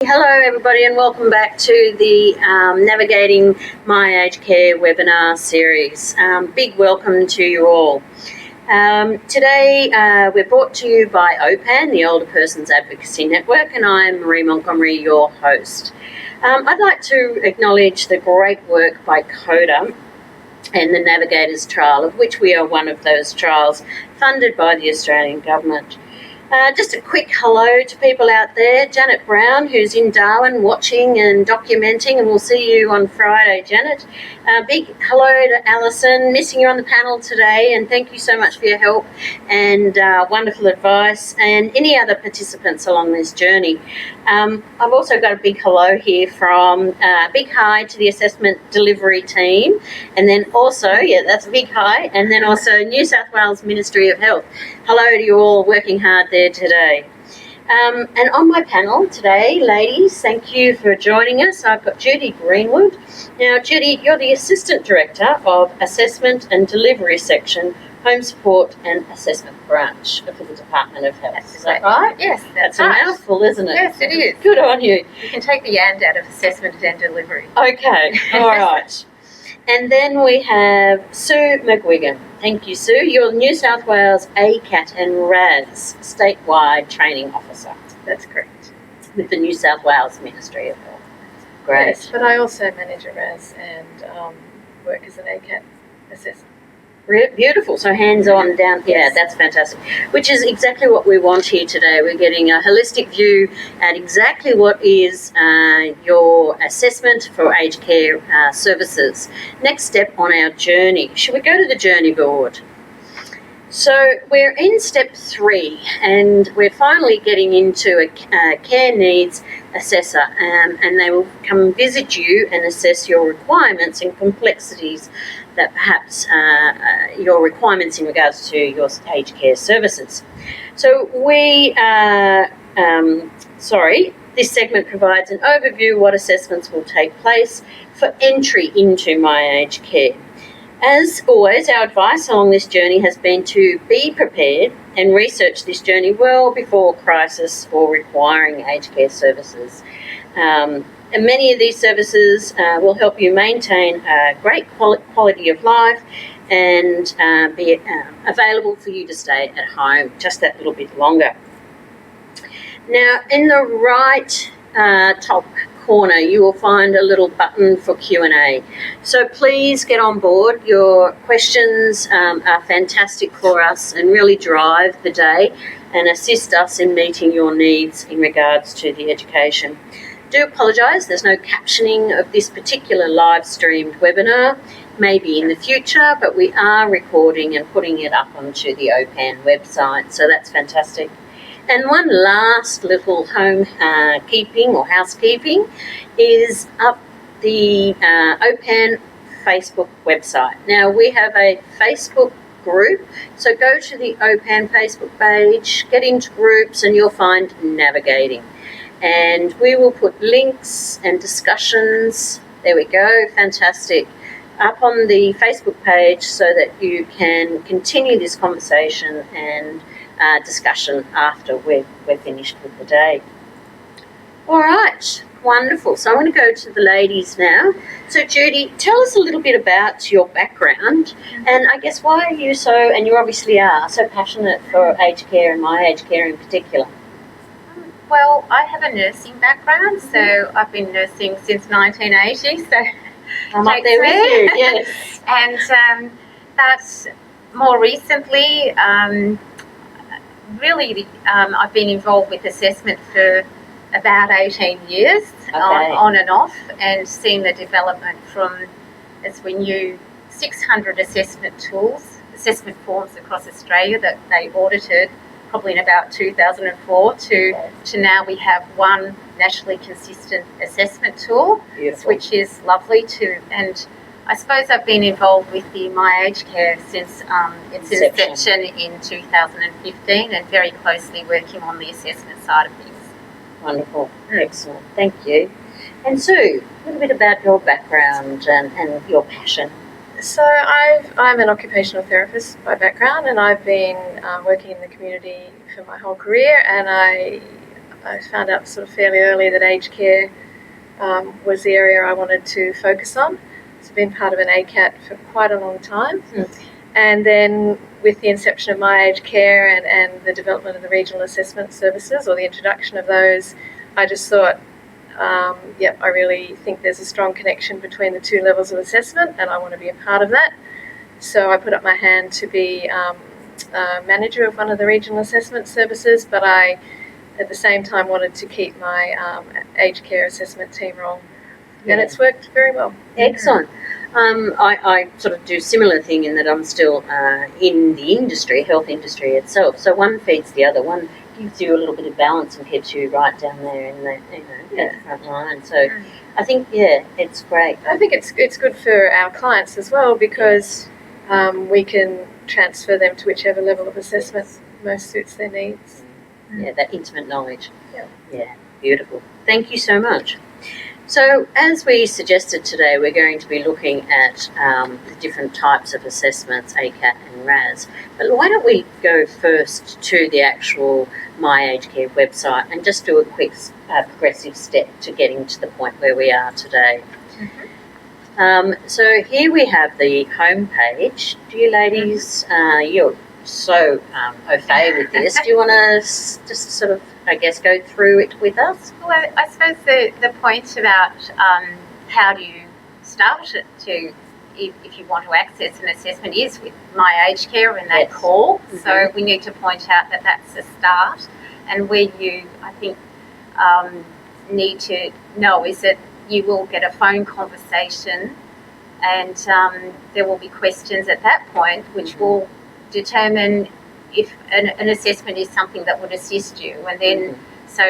Hello everybody and welcome back to the Navigating My Aged Care webinar series. Big welcome to you all. Today we're brought to you by OPAN, the Older Persons Advocacy Network, and I'm Marie Montgomery, your host. I'd like to acknowledge the great work by CODA and the Navigators Trial, of which we are one of those trials funded by the Australian Government. Just a quick hello to people out there. Janet Brown, who's in Darwin watching and documenting, and we'll see you on Friday, Janet. Big hello to Alison, missing you on the panel today, and thank you so much for your help and wonderful advice, and any other participants along this journey. I've also got a big hello here from big hi to the assessment delivery team, and then also, that's a big hi, and then also New South Wales Ministry of Health. Hello to you all working hard there today. And on my panel today, ladies, thank you for joining us. I've got Judy Greenwood. Now, Judy, you're the Assistant Director of Assessment and Delivery Section, Home Support and Assessment Branch for the Department of Health. Is that right? Yes, that's right. A mouthful, isn't it? Yes, it is. Good on you. You can take the and out of assessment and delivery. Okay, all right. And then we have Sue McGuigan. Thank you, Sue. You're New South Wales ACAT and RAS statewide training officer. That's correct. With the New South Wales Ministry of Health. Great. Yes, but I also manage a RAS and work as an ACAT assessor. Beautiful. So hands-on down here. Yeah, that's fantastic. Which is exactly what we want here today. We're getting a holistic view at exactly what is your assessment for aged care services. Next step on our journey. Should we go to the journey board? So we're in step 3 and we're finally getting into a care needs assessor, and they will come visit you and assess your requirements and complexities that perhaps your requirements in regards to your aged care services. So this segment provides an overview of what assessments will take place for entry into My Aged Care. As always, our advice along this journey has been to be prepared and research this journey well before crisis or requiring aged care services. And many of these services will help you maintain a great quality of life and be available for you to stay at home just that little bit longer. Now, in the right top corner, you will find a little button for Q&A. So please get on board. Your questions are fantastic for us and really drive the day and assist us in meeting your needs in regards to the education. Do apologise, there's no captioning of this particular live streamed webinar, maybe in the future, but we are recording and putting it up onto the OPAN website, so that's fantastic. And one last little keeping or housekeeping is up the OPAN Facebook website. Now, we have a Facebook group, so go to the OPAN Facebook page, get into groups, and you'll find Navigating. And we will put links and discussions, there we go, fantastic, up on the Facebook page so that you can continue this conversation and discussion after we're finished with the day. All right, wonderful. So I'm going to go to the ladies now. So Judy, tell us a little bit about your background and I guess why are you and you obviously are, so passionate for aged care and My Aged Care in particular. Well, I have a nursing background, so I've been nursing since 1980, so I'm up there with you, yes. And that's more recently, I've been involved with assessment for about 18 years, on and off, and seen the development from, as we knew, 600 assessment forms across Australia that they audited probably in about 2004 to now we have one nationally consistent assessment tool. Beautiful. Which is lovely too. And I suppose I've been involved with the My Aged Care since its inception in 2015 and very closely working on the assessment side of things. Wonderful. Excellent. Thank you. And Sue, a little bit about your background and your passion. So I'm an occupational therapist by background, and I've been working in the community for my whole career, and I I found out sort of fairly early that aged care was the area I wanted to focus on. So I've been part of an ACAT for quite a long time. And then with the inception of My Aged Care and the development of the regional assessment services, or the introduction of those, I just thought, I really think there's a strong connection between the two levels of assessment, and I want to be a part of that. So I put up my hand to be manager of one of the regional assessment services, but I, at the same time, wanted to keep my aged care assessment team role. And it's worked very well. Excellent. I sort of do similar thing in that I'm still in the industry, health industry itself. So one feeds the other. One gives you a little bit of balance and keeps you right down there in the at the front line. So I think it's great. I think it's good for our clients as well, because we can transfer them to whichever level of assessment most suits their needs. Yeah, that intimate knowledge. Yeah. Beautiful. Thank you so much. So, as we suggested today, we're going to be looking at the different types of assessments, ACAT and RAS. But why don't we go first to the actual My Aged Care website and just do a quick progressive step to getting to the point where we are today. So here we have the home page. Do you ladies, you're so au fait with this. Do you want to just sort of, I guess, go through it with us? Well, I suppose the point about how do you start it if you want to access an assessment is with My Aged Care and that call. So we need to point out that that's a start, and where you, I think, need to know is that you will get a phone conversation, and there will be questions at that point which will determine if an assessment is something that would assist you. And then so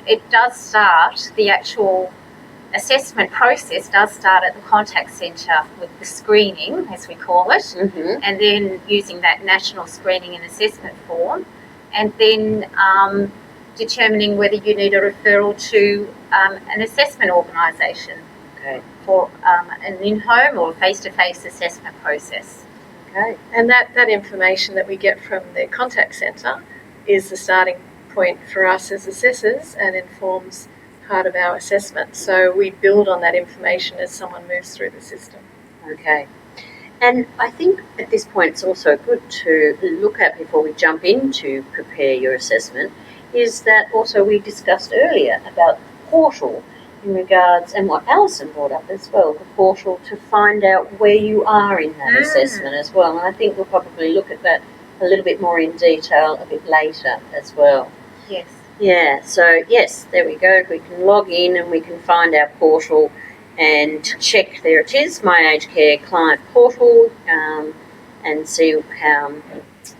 it does start, the actual assessment process does start at the contact centre with the screening, as we call it, and then using that national screening and assessment form, and then determining whether you need a referral to an assessment organisation for an in-home or face-to-face assessment process. Okay. And that information that we get from the contact centre is the starting point for us as assessors and informs part of our assessment. So we build on that information as someone moves through the system. Okay. And I think at this point it's also good to look at, before we jump into prepare your assessment, is that also we discussed earlier about the portal in regards, and what Alison brought up as well, the portal to find out where you are in that assessment as well. And I think we'll probably look at that a little bit more in detail a bit later as well. Yes. Yeah, so yes, there we go. We can log in and we can find our portal and check, there it is, My Aged Care client portal, and see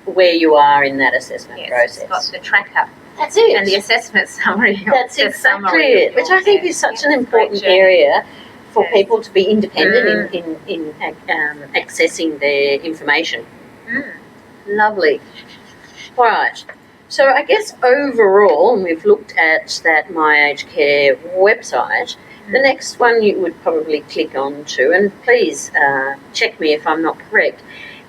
where you are in that assessment process. It's got the tracker. That's it. And the assessment summary. That's exactly it, which I think is such an important area for people to be independent in accessing their information. Lovely. All right. So I guess overall, and we've looked at that My Aged Care website, the next one you would probably click on to, and please check me if I'm not correct,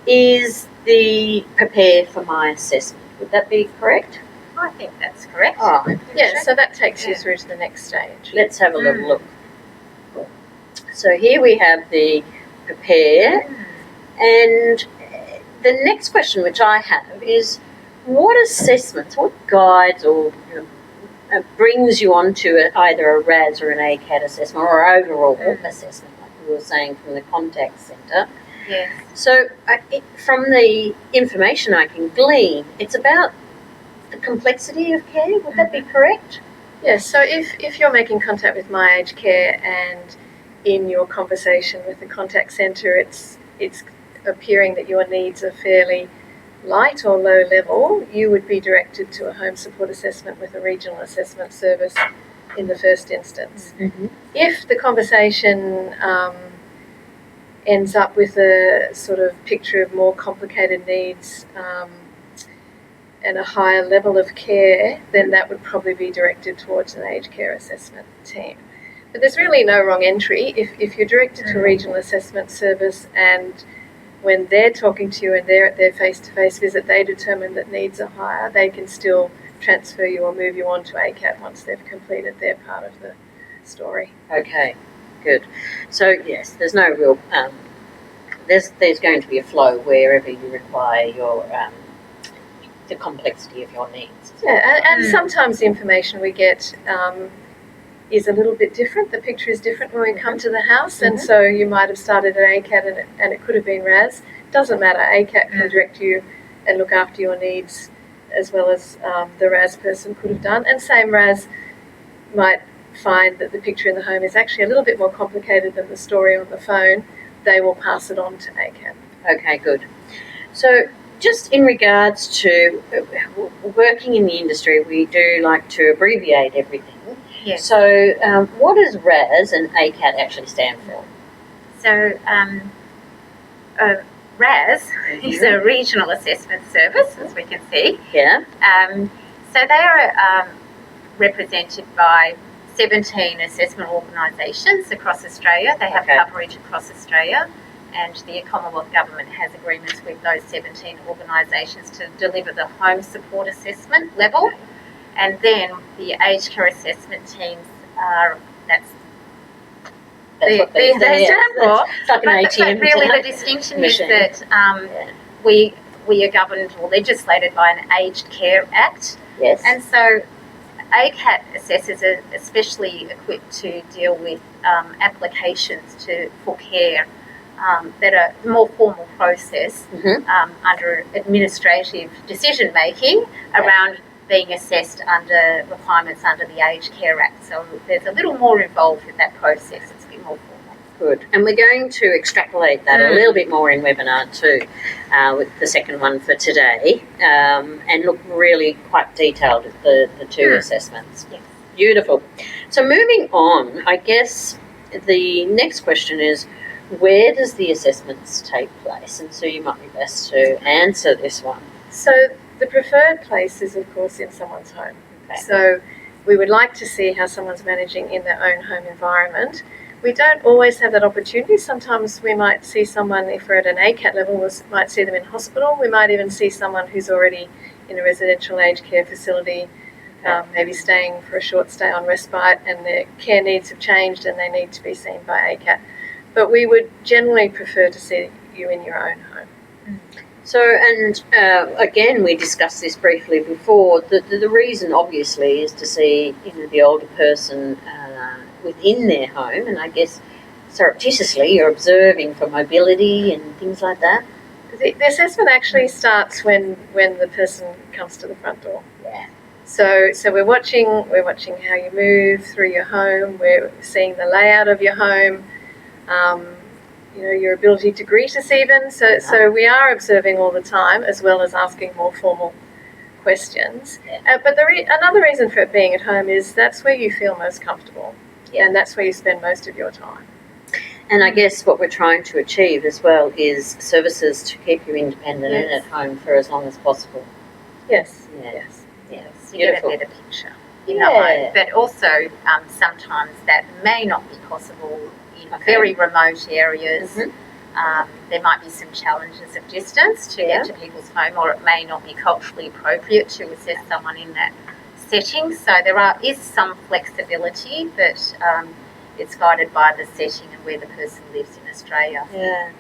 is the Prepare for My Assessment. Would that be correct? I think that's correct. Oh, Yeah, so that takes you through to the next stage. let's have a little look. So here we have the Prepare, and the next question which I have is, what assessments, what guides or brings you onto either a RAS or an ACAT assessment or overall assessment, like we were saying from the contact centre? Yes. So from the information I can glean, it's about the complexity of care. Would that be correct? Yes, so if you're making contact with My Aged Care and in your conversation with the contact centre it's appearing that your needs are fairly light or low level, you would be directed to a home support assessment with a regional assessment service in the first instance. If the conversation ends up with a sort of picture of more complicated needs and a higher level of care, then that would probably be directed towards an aged care assessment team. But there's really no wrong entry. If you're directed to a regional assessment service and when they're talking to you and they're at their face-to-face visit, they determine that needs are higher, they can still transfer you or move you on to ACAT once they've completed their part of the story. Okay, good. So yes, there's no real there's going to be a flow wherever you require your the complexity of your needs. Yeah, and sometimes the information we get is a little bit different. The picture is different when we come to the house, and so you might have started at ACAT and it could have been RAS. Doesn't matter. ACAT can direct you and look after your needs as well as the RAS person could have done. And same RAS might find that the picture in the home is actually a little bit more complicated than the story on the phone. They will pass it on to ACAT. Okay, good. So just in regards to working in the industry, we do like to abbreviate everything. Yes. So what does RAS and ACAT actually stand for? So RAS is a regional assessment service, as we can see. Yeah. So they are represented by 17 assessment organisations across Australia. They have coverage across Australia, and the Commonwealth Government has agreements with those 17 organisations to deliver the home support assessment level. And then the aged care assessment teams are, that's what they stand for. It's like an ATM. But really the distinction machine. is that we are governed or legislated by an Aged Care Act. Yes. And so ACAT assessors are especially equipped to deal with applications for care that are a more formal process under administrative decision making around being assessed under requirements under the Aged Care Act. So there's a little more involved with that process. It's a bit more formal. Good. And we're going to extrapolate that a little bit more in webinar 2 with the second one for today and look really quite detailed at the two assessments. Yes. Beautiful. So moving on, I guess the next question is, where does the assessments take place? And so you might be best to answer this one. So the preferred place is, of course, in someone's home. Okay. So we would like to see how someone's managing in their own home environment. We don't always have that opportunity. Sometimes we might see someone, if we're at an ACAT level, we might see them in hospital. We might even see someone who's already in a residential aged care facility, maybe staying for a short stay on respite, and their care needs have changed and they need to be seen by ACAT. But we would generally prefer to see you in your own home. So, and again, we discussed this briefly before. The reason, obviously, is to see the older person within their home, and I guess surreptitiously you're observing for mobility and things like that. The assessment actually starts when the person comes to the front door. Yeah. So we're watching how you move through your home. We're seeing the layout of your home. Your ability to greet us even. So we are observing all the time, as well as asking more formal questions. Yeah. But another reason for it being at home is that's where you feel most comfortable, and that's where you spend most of your time. And I guess what we're trying to achieve as well is services to keep you independent and at home for as long as possible. Yes. Yeah. Yes. Yes. You get a better picture in the home. But also sometimes that may not be possible in very remote areas. There might be some challenges of distance to get to people's home, or it may not be culturally appropriate to assess someone in that setting. So there is some flexibility, but it's guided by the setting and where the person lives in Australia. Yeah.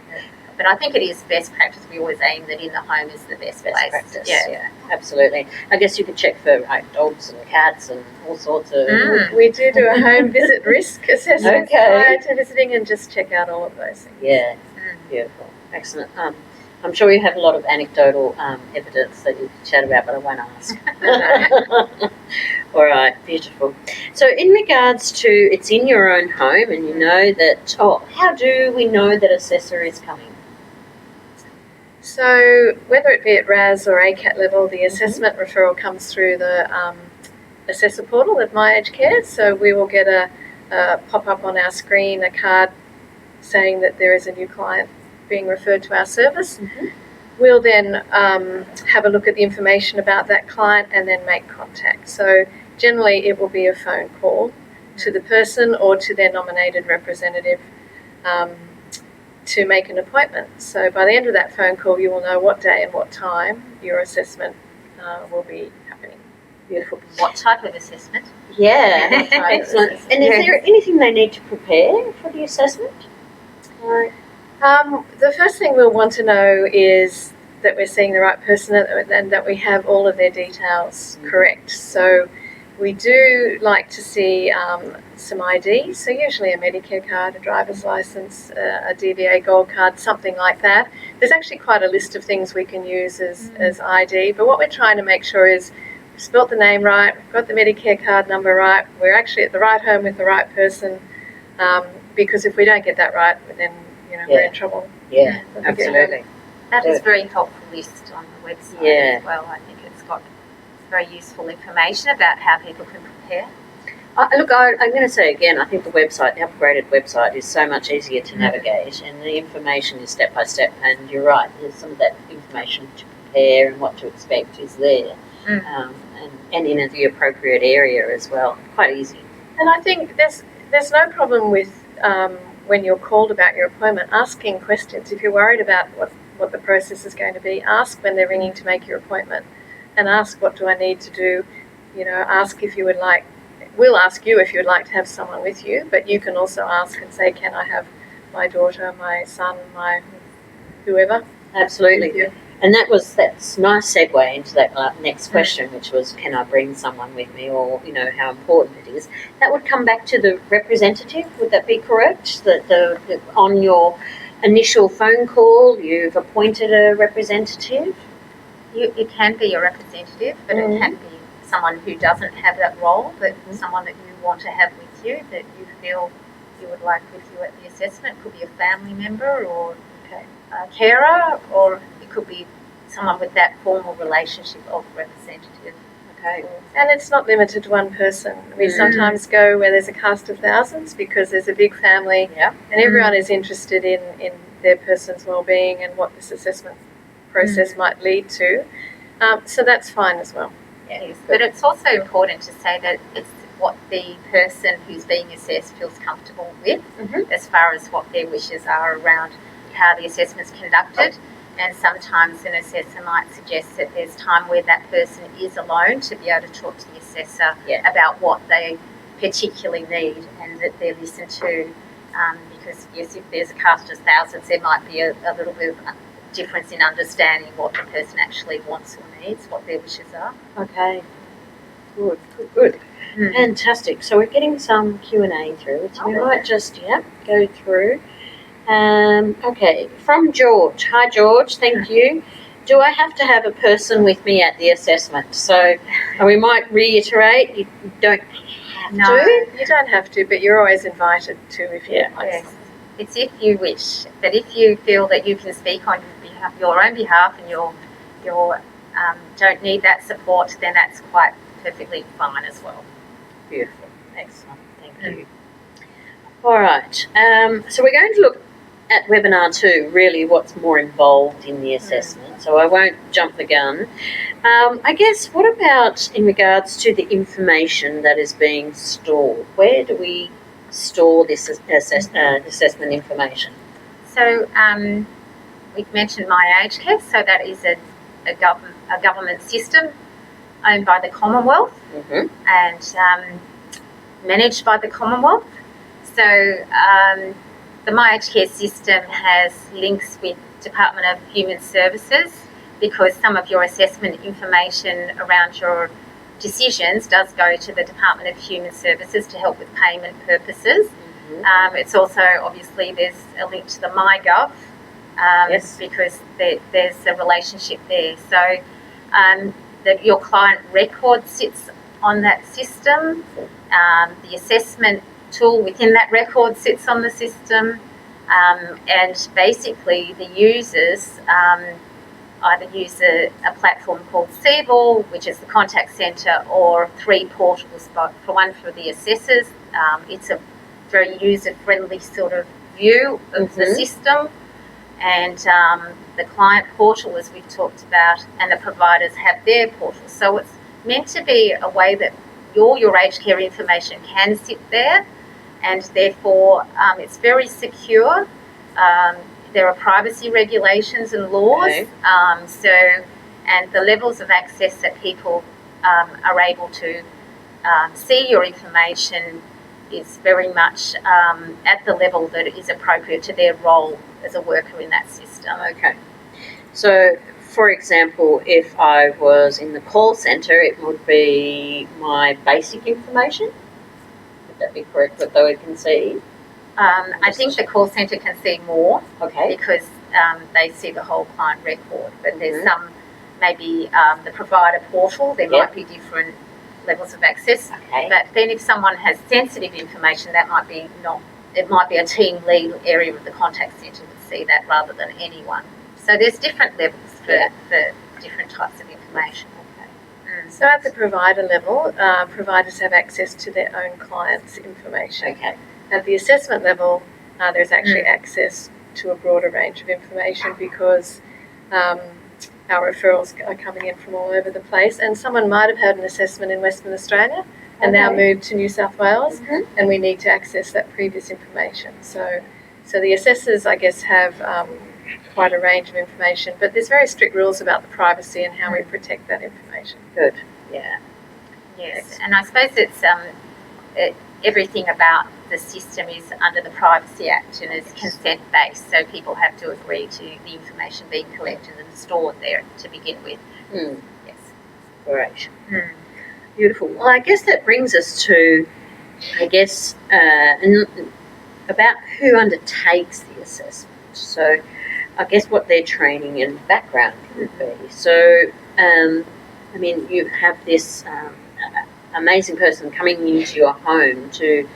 But I think it is best practice. We always aim that in the home is the best place. Practice. Yeah, absolutely. I guess you could check for dogs and cats and all sorts of... We do a home visit risk assessment prior to visiting and just check out all of those things. Yeah, beautiful. Excellent. I'm sure you have a lot of anecdotal evidence that you could chat about, but I won't ask. All right, beautiful. So in regards to it's in your own home and you know that, how do we know that assessor is coming? So whether it be at RAS or ACAT level, the assessment referral comes through the assessor portal at My Aged Care. So we will get a pop-up on our screen, a card saying that there is a new client being referred to our service. We'll then have a look at the information about that client and then make contact. So generally it will be a phone call to the person or to their nominated representative to make an appointment. So by the end of that phone call, you will know what day and what time your assessment will be happening. Beautiful. What type of assessment? Yeah, What type of excellent. assessment? And is Yes. there anything they need to prepare for the assessment? Right. The first thing we'll want to know is that we're seeing the right person and that we have all of their details correct. So we do like to see some ID, so usually a Medicare card, a driver's license, a DVA Gold card, something like that. There's actually quite a list of things we can use as ID, but what we're trying to make sure is we've spelt the name right, we've got the Medicare card number right, we're actually at the right home with the right person, because if we don't get that right, then we're in trouble. Yeah, From the get-go. absolutely. That is a very helpful list on the website Yeah. as well. I think it's got very useful information about how people can prepare. Look, I'm going to say again, I think the website, the upgraded website, is so much easier to navigate, and the information is step by step. And you're right, there's some of that information to prepare and what to expect is there, and in the appropriate area as well. Quite easy. And I think there's no problem with when you're called about your appointment, asking questions. If you're worried about what the process is going to be, ask when they're ringing to make your appointment, and ask, what do I need to do? Ask if you would like. We'll ask you if you would like to have someone with you, but you can also ask and say, can I have my daughter, my son, my whoever? Absolutely. with you? And that's nice segue into that next question, which was, can I bring someone with me, or how important it is. That would come back to the representative. Would that be correct? That the on your initial phone call, you've appointed a representative. You can be a representative, but it can be someone who doesn't have that role, but someone that you want to have with you, that you feel you would like with you at the assessment. Could be a family member or a carer, or it could be someone with that formal relationship of representative. Okay. And it's not limited to one person. We sometimes go where there's a cast of thousands because there's a big family, Yeah. and everyone is interested in their person's well-being and what this assessment process might lead to. So that's fine as well. Yes, but it's also important to say that it's what the person who's being assessed feels comfortable with, as far as what their wishes are around how the assessment's conducted. And sometimes an assessor might suggest that there's time where that person is alone to be able to talk to the assessor about what they particularly need, and that they're listened to. Because yes, if there's a cast of thousands, there might be a little bit of difference in understanding what the person actually wants or needs, what their wishes are. Okay. Good. Fantastic. So we're getting some Q&A through, so we might just go through. Okay, from George. Hi, George. Thank you. Do I have to have a person with me at the assessment? So we might reiterate, you don't have No. to. You don't have to, but you're always invited to if you like. Yes. It's if you wish, but if you feel that you can speak on your own behalf and you don't need that support, then that's quite perfectly fine as well. Beautiful. Excellent. Thank you. All right. So we're going to look at webinar 2, really what's more involved in the assessment. So I won't jump the gun. I guess, what about in regards to the information that is being stored? Where do we store this assessment information? So we've mentioned My Aged Care, so that is a government system owned by the Commonwealth and managed by the Commonwealth. So the My Aged Care system has links with Department of Human Services, because some of your assessment information around your decisions does go to the Department of Human Services to help with payment purposes. It's also, obviously, there's a link to the MyGov because there's a relationship there. So your client record sits on that system. The assessment tool within that record sits on the system, and basically the users either use a platform called Seable, which is the contact centre, or 3 portals. For one, for the assessors, it's a very user-friendly sort of view of the system, and the client portal, as we've talked about, and the providers have their portals. So it's meant to be a way that all your aged care information can sit there, and therefore it's very secure. There are privacy regulations and laws, and the levels of access that people are able to see your information is very much at the level that is appropriate to their role as a worker in that system. Okay. So, for example, if I was in the call centre, it would be my basic information. Would that be correct, what they can see? I think the call centre can see more Okay. because they see the whole client record, but there's some, maybe the provider portal, there might be different levels of access. Okay. But then if someone has sensitive information, that might be it might be a team lead area of the contact centre would see that rather than anyone. So there's different levels for different types of information. Okay. So at the provider level, providers have access to their own clients' information. Okay. At the assessment level, there's actually access to a broader range of information because our referrals are coming in from all over the place, and someone might have had an assessment in Western Australia and now moved to New South Wales, and we need to access that previous information. So the assessors, I guess, have quite a range of information, but there's very strict rules about the privacy and how we protect that information. Good. Yeah. Yes, and I suppose it's everything about the system is under the Privacy Act and is consent based, so people have to agree to the information being collected and stored there to begin with. Yes. Great. Beautiful. Well, I guess that brings us to, about who undertakes the assessment. So, I guess what their training and background would be. So, you have this amazing person coming into your home to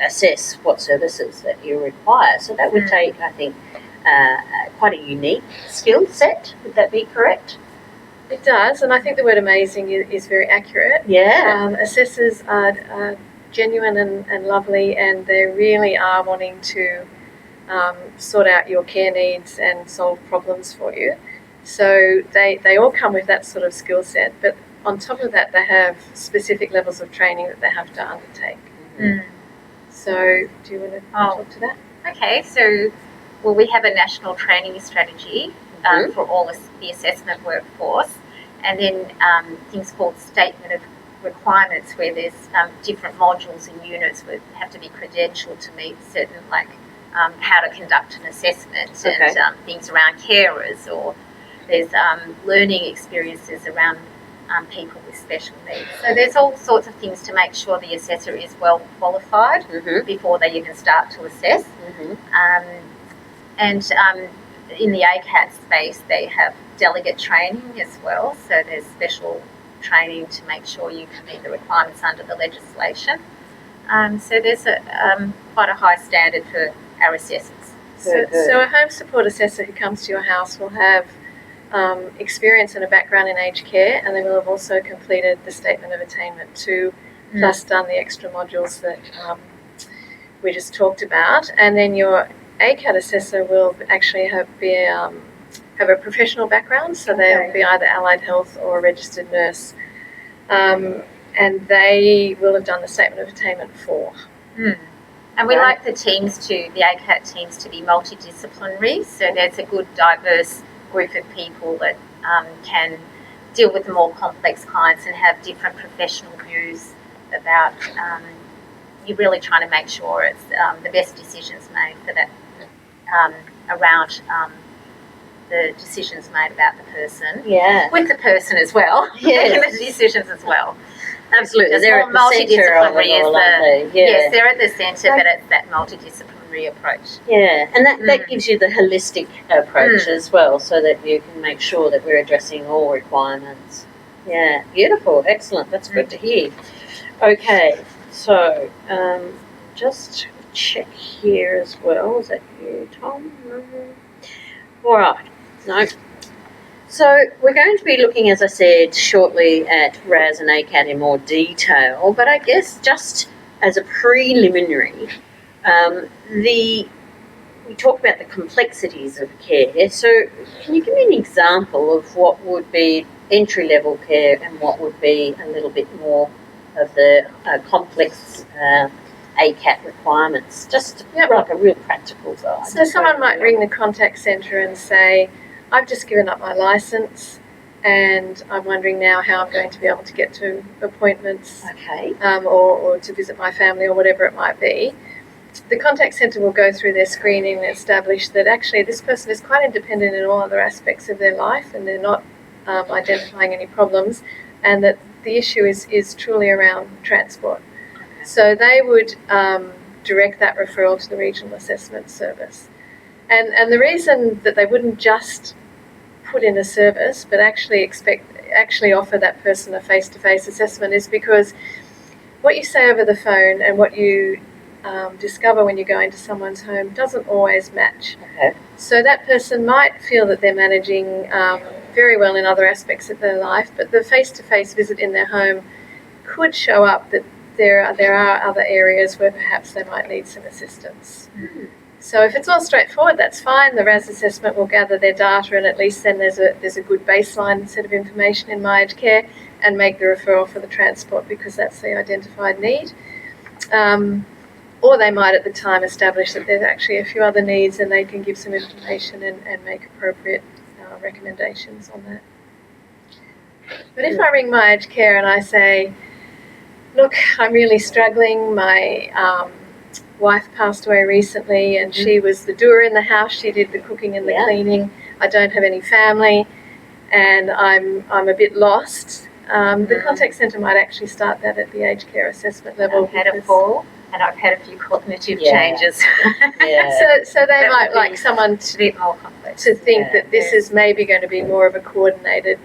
assess what services that you require. So that would take, I think, quite a unique skill set. Would that be correct? It does, and I think the word amazing is very accurate. Yeah. Assessors are genuine and lovely, and they really are wanting to sort out your care needs and solve problems for you. So they all come with that sort of skill set, but on top of that, they have specific levels of training that they have to undertake. So do you want to talk to that? Okay, so we have a national training strategy for all the assessment workforce, and then things called statement of requirements, where there's different modules and units that have to be credentialed to meet certain, how to conduct an assessment and things around carers, or there's learning experiences around people with special needs. So there's all sorts of things to make sure the assessor is well qualified before they even start to assess. And in the ACAT space, they have delegate training as well. So there's special training to make sure you can meet the requirements under the legislation. So there's quite a high standard for our assessors. So a home support assessor who comes to your house will have experience and a background in aged care, and they will have also completed the Statement of Attainment 2, plus done the extra modules that we just talked about. And then your ACAT assessor will actually have a professional background, so they'll be either allied health or a registered nurse, and they will have done the Statement of Attainment 4. And we like the ACAT teams to be multidisciplinary, so there's a good diverse group of people that can deal with the more complex clients and have different professional views about, you're really trying to make sure it's the best decisions made for that, around the decisions made about the person. Yeah. With the person as well. Yes. The decisions as well. Absolutely. It's They're more at the centre of it all, aren't they? Yes, they're at the centre, but it's that multidisciplinary approach. Yeah, and that gives you the holistic approach as well, so that you can make sure that we're addressing all requirements. Yeah, beautiful, excellent, that's good to hear. Okay, so just check here as well. Is that you, Tom? All right, no. So we're going to be looking, as I said, shortly at RAS and ACAT in more detail, but I guess just as a preliminary, we talk about the complexities of care. So can you give me an example of what would be entry-level care and what would be a little bit more of the complex ACAT requirements? Just like a real practical guide. So someone might ring the contact centre and say, I've just given up my licence, and I'm wondering now how I'm going to be able to get to appointments Okay. or to visit my family or whatever it might be. The contact centre will go through their screening and establish that actually this person is quite independent in all other aspects of their life and they're not identifying any problems, and that the issue is truly around transport. Okay. So they would direct that referral to the Regional Assessment Service. And the reason that they wouldn't just put in a service but actually offer that person a face-to-face assessment is because what you say over the phone and what you discover when you go into someone's home doesn't always match. Okay. So that person might feel that they're managing very well in other aspects of their life, but the face-to-face visit in their home could show up that there are other areas where perhaps they might need some assistance. Mm. So if it's all straightforward, that's fine. The RAS assessment will gather their data, and at least then there's a good baseline set of information in My Aged Care, and make the referral for the transport because that's the identified need. Or they might at the time establish that there's actually a few other needs and they can give some information and make appropriate recommendations on that. But if I ring My Aged Care and I say, look, I'm really struggling, my wife passed away recently and she was the doer in the house, she did the cooking and the cleaning, I don't have any family and I'm a bit lost, the contact centre might actually start that at the aged care assessment level. I've had a fall and I've had a few cognitive changes. Yeah. So they might like someone a bit more complex. to think that this is maybe going to be more of a coordinated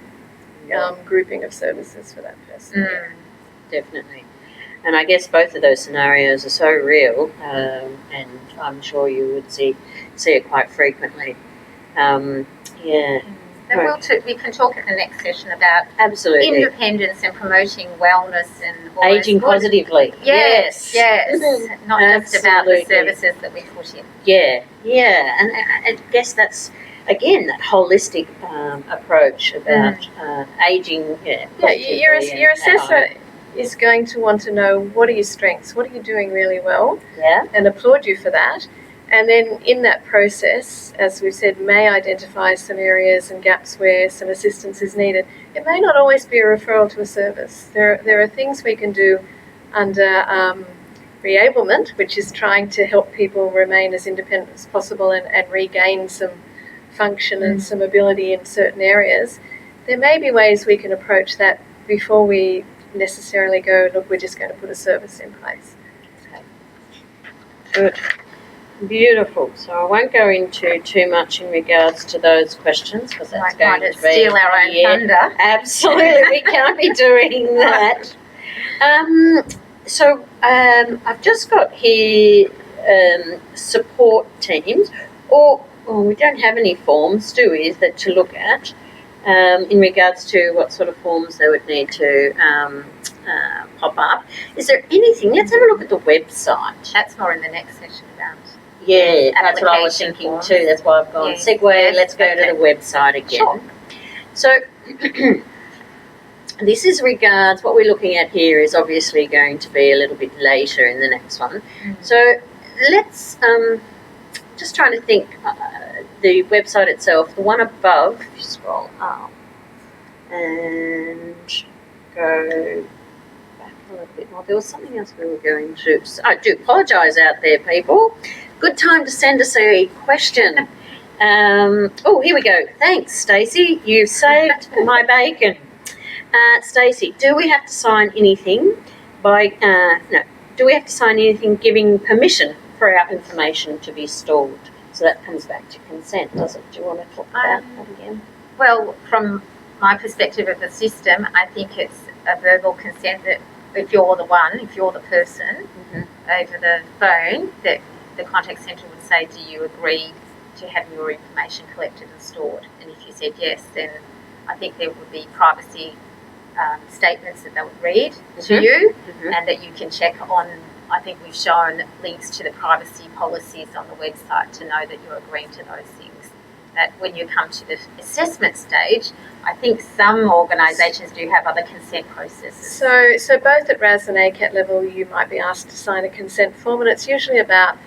grouping of services for that person. Mm. Definitely. And I guess both of those scenarios are so real, and I'm sure you would see it quite frequently. Yeah. And we can talk at the next session about Absolutely. independence and promoting wellness and all Aging those good- positively. Yes. Not just about the Absolutely. services that we put in. Yeah. And I guess that's, again, that holistic approach about aging. Yeah, Your positively assessor is going to want to know what are your strengths, what are you doing really well, and applaud you for that. And then in that process, as we've said, may identify some areas and gaps where some assistance is needed. It may not always be a referral to a service. There are things we can do under reablement, which is trying to help people remain as independent as possible and regain some function and some ability in certain areas. There may be ways we can approach that before we necessarily go, look, we're just going to put a service in place. Good. Beautiful. So I won't go into too much in regards to those questions because that's going to be steal our own thunder. Absolutely, we can't be doing that. So I've just got here support teams, or we don't have any forms, do we, that to look at in regards to what sort of forms they would need to pop up. Is there anything? Let's have a look at the website. That's more in the next session about. Yeah, that's what I was thinking forms. too. That's why I've gone segue. Let's go to the website again. Sure. So this is regards, what we're looking at here is obviously going to be a little bit later in the next one. So let's just trying to think the website itself, the one above, if you scroll up and go back a little bit more. There was something else we were going to. I do apologise out there, people. Good time to send us a question. Here we go. Thanks, Stacey. You've saved my bacon. Stacey, do we have to sign anything do we have to sign anything giving permission for our information to be stored? So that comes back to consent, does it? Do you want to talk about that again? Well, from my perspective of the system, I think it's a verbal consent that if you're the person over the phone, that the contact centre would say, do you agree to have your information collected and stored? And if you said yes, then I think there would be privacy statements that they would read to you and that you can check on. I think we've shown links to the privacy policies on the website to know that you're agreeing to those things. That when you come to the assessment stage, I think some organisations do have other consent processes. So both at RAS and ACAT level, you might be asked to sign a consent form, and it's usually about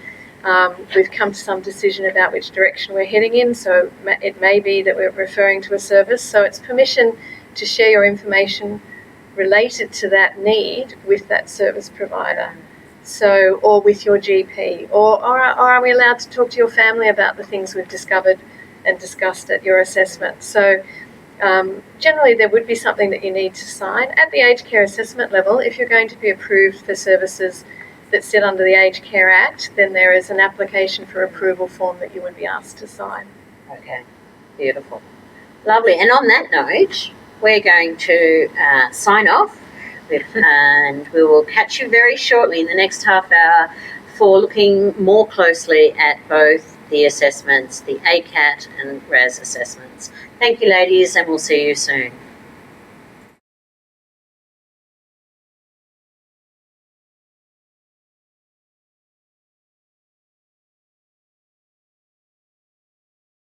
we've come to some decision about which direction we're heading in, so it may be that we're referring to a service. So it's permission to share your information related to that need with that service provider. So, or with your GP, or are we allowed to talk to your family about the things we've discovered and discussed at your assessment? So generally there would be something that you need to sign. At the aged care assessment level, if you're going to be approved for services that sit under the Aged Care Act, then there is an application for approval form that you would be asked to sign. Okay, beautiful. Lovely. And on that note, we're going to sign off and we will catch you very shortly in the next half hour for looking more closely at both the assessments, the ACAT and RAS assessments. Thank you, ladies, and we'll see you soon.